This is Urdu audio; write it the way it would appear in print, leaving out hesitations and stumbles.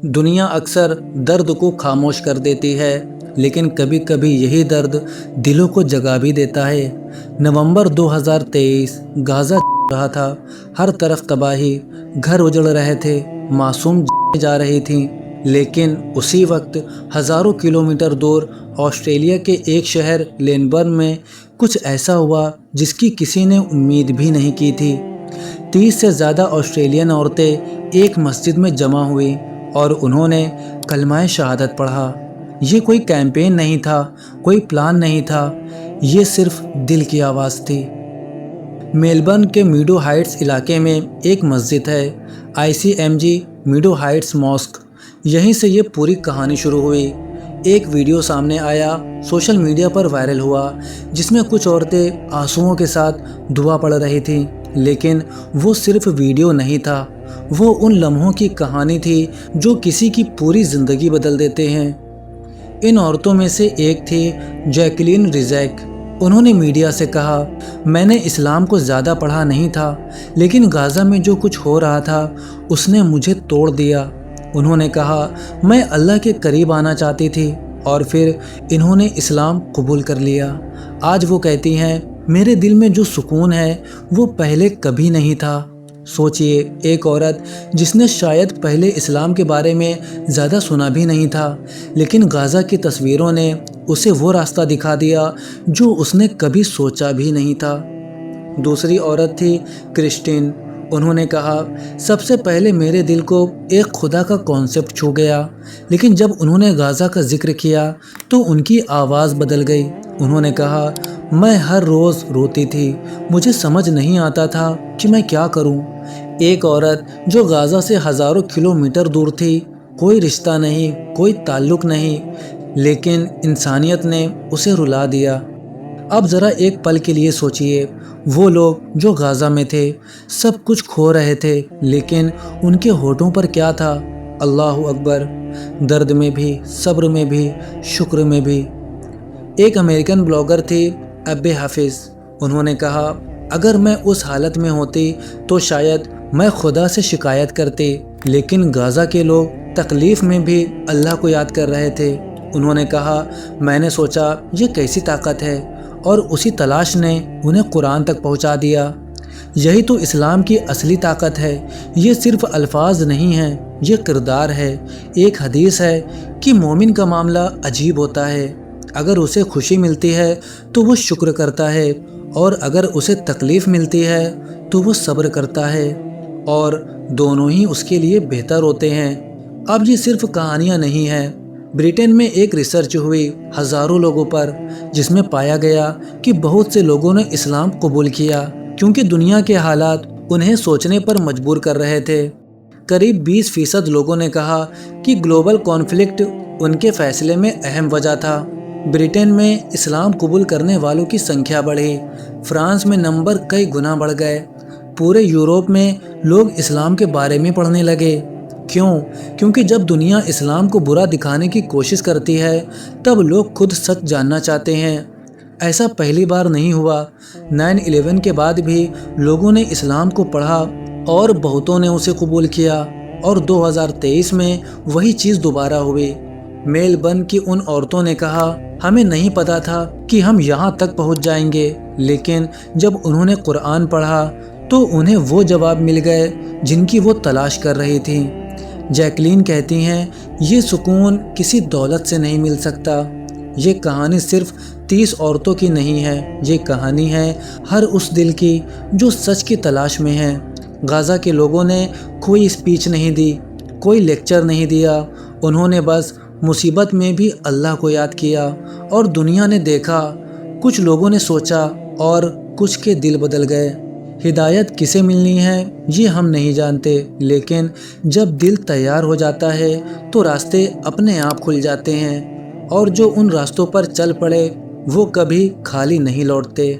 دنیا اکثر درد کو خاموش کر دیتی ہے، لیکن کبھی کبھی یہی درد دلوں کو جگا بھی دیتا ہے۔ نومبر 2023 غازہ رہا تھا، ہر طرف تباہی، گھر اجڑ رہے تھے، معصوم جا رہی تھیں، لیکن اسی وقت ہزاروں کلومیٹر دور آسٹریلیا کے ایک شہر لینبرن میں کچھ ایسا ہوا جس کی کسی نے امید بھی نہیں کی تھی۔ 30 سے زیادہ آسٹریلین عورتیں ایک مسجد میں جمع ہوئیں اور انہوں نے کلمہ شہادت پڑھا۔ یہ کوئی کیمپین نہیں تھا، کوئی پلان نہیں تھا، یہ صرف دل کی آواز تھی۔ میلبرن کے میڈو ہائٹس علاقے میں ایک مسجد ہے، ICMG میڈو ہائٹس ماسک۔ یہیں سے یہ پوری کہانی شروع ہوئی۔ ایک ویڈیو سامنے آیا، سوشل میڈیا پر وائرل ہوا، جس میں کچھ عورتیں آنسوؤں کے ساتھ دعا پڑھ رہی تھیں، لیکن وہ صرف ویڈیو نہیں تھا، وہ ان لمحوں کی کہانی تھی جو کسی کی پوری زندگی بدل دیتے ہیں۔ ان عورتوں میں سے ایک تھی جیکلین ریزیک۔ انہوں نے میڈیا سے کہا، میں نے اسلام کو زیادہ پڑھا نہیں تھا، لیکن غازہ میں جو کچھ ہو رہا تھا اس نے مجھے توڑ دیا۔ انہوں نے کہا، میں اللہ کے قریب آنا چاہتی تھی اور پھر انہوں نے اسلام قبول کر لیا۔ آج وہ کہتی ہیں، میرے دل میں جو سکون ہے وہ پہلے کبھی نہیں تھا۔ سوچئے، ایک عورت جس نے شاید پہلے اسلام کے بارے میں زیادہ سنا بھی نہیں تھا، لیکن غازہ کی تصویروں نے اسے وہ راستہ دکھا دیا جو اس نے کبھی سوچا بھی نہیں تھا۔ دوسری عورت تھی کرسٹین۔ انہوں نے کہا، سب سے پہلے میرے دل کو ایک خدا کا کانسیپٹ چھو گیا، لیکن جب انہوں نے غازہ کا ذکر کیا تو ان کی آواز بدل گئی۔ انہوں نے کہا، میں ہر روز روتی تھی، مجھے سمجھ نہیں آتا تھا کہ میں کیا کروں۔ ایک عورت جو غازہ سے ہزاروں کلومیٹر دور تھی، کوئی رشتہ نہیں، کوئی تعلق نہیں، لیکن انسانیت نے اسے رلا دیا۔ اب ذرا ایک پل کے لیے سوچئے، وہ لوگ جو غازہ میں تھے، سب کچھ کھو رہے تھے، لیکن ان کے ہونٹوں پر کیا تھا؟ اللہ اکبر۔ درد میں بھی، صبر میں بھی، شکر میں بھی۔ ایک امریکن بلاگر تھی ابے حافظ۔ انہوں نے کہا، اگر میں اس حالت میں ہوتی تو شاید میں خدا سے شکایت کرتی، لیکن غازہ کے لوگ تکلیف میں بھی اللہ کو یاد کر رہے تھے۔ انہوں نے کہا، میں نے سوچا یہ کیسی طاقت ہے، اور اسی تلاش نے انہیں قرآن تک پہنچا دیا۔ یہی تو اسلام کی اصلی طاقت ہے، یہ صرف الفاظ نہیں ہیں، یہ کردار ہے۔ ایک حدیث ہے کہ مومن کا معاملہ عجیب ہوتا ہے، اگر اسے خوشی ملتی ہے تو وہ شکر کرتا ہے، اور اگر اسے تکلیف ملتی ہے تو وہ صبر کرتا ہے، اور دونوں ہی اس کے لیے بہتر ہوتے ہیں۔ اب یہ صرف کہانیاں نہیں ہیں۔ برٹن میں ایک ریسرچ ہوئی ہزاروں لوگوں پر، جس میں پایا گیا کہ بہت سے لوگوں نے اسلام قبول کیا کیونکہ دنیا کے حالات انہیں سوچنے پر مجبور کر رہے تھے۔ قریب 20% لوگوں نے کہا کہ گلوبل کانفلکٹ ان کے فیصلے میں اہم وجہ تھا۔ برٹن میں اسلام قبول کرنے والوں کی سنکھیا بڑھی، فرانس میں نمبر کئی گنا بڑھ گئے، پورے یورپ میں لوگ اسلام کے بارے میں پڑھنے لگے۔ کیوں؟ کیونکہ جب دنیا اسلام کو برا دکھانے کی کوشش کرتی ہے، تب لوگ خود سچ جاننا چاہتے ہیں۔ ایسا پہلی بار نہیں ہوا، 9/11 کے بعد بھی لوگوں نے اسلام کو پڑھا اور بہتوں نے اسے قبول کیا، اور 2023 میں وہی چیز دوبارہ ہوئی۔ میلبرن کی ان عورتوں نے کہا، ہمیں نہیں پتا تھا کہ ہم یہاں تک پہنچ جائیں گے، لیکن جب انہوں نے قرآن پڑھا تو انہیں وہ جواب مل گئے جن کی وہ تلاش کر رہی تھیں۔ جیکلین کہتی ہیں، یہ سکون کسی دولت سے نہیں مل سکتا۔ یہ کہانی صرف 30 عورتوں کی نہیں ہے، یہ کہانی ہے ہر اس دل کی جو سچ کی تلاش میں ہے۔ غازہ کے لوگوں نے کوئی اسپیچ نہیں دی، کوئی لیکچر نہیں دیا، انہوں نے بس مصیبت میں بھی اللہ کو یاد کیا، اور دنیا نے دیکھا، کچھ لوگوں نے سوچا اور کچھ کے دل بدل گئے۔ ہدایت کسے ملنی ہے یہ ہم نہیں جانتے، لیکن جب دل تیار ہو جاتا ہے تو راستے اپنے آپ کھل جاتے ہیں، اور جو ان راستوں پر چل پڑے وہ کبھی خالی نہیں لوٹتے۔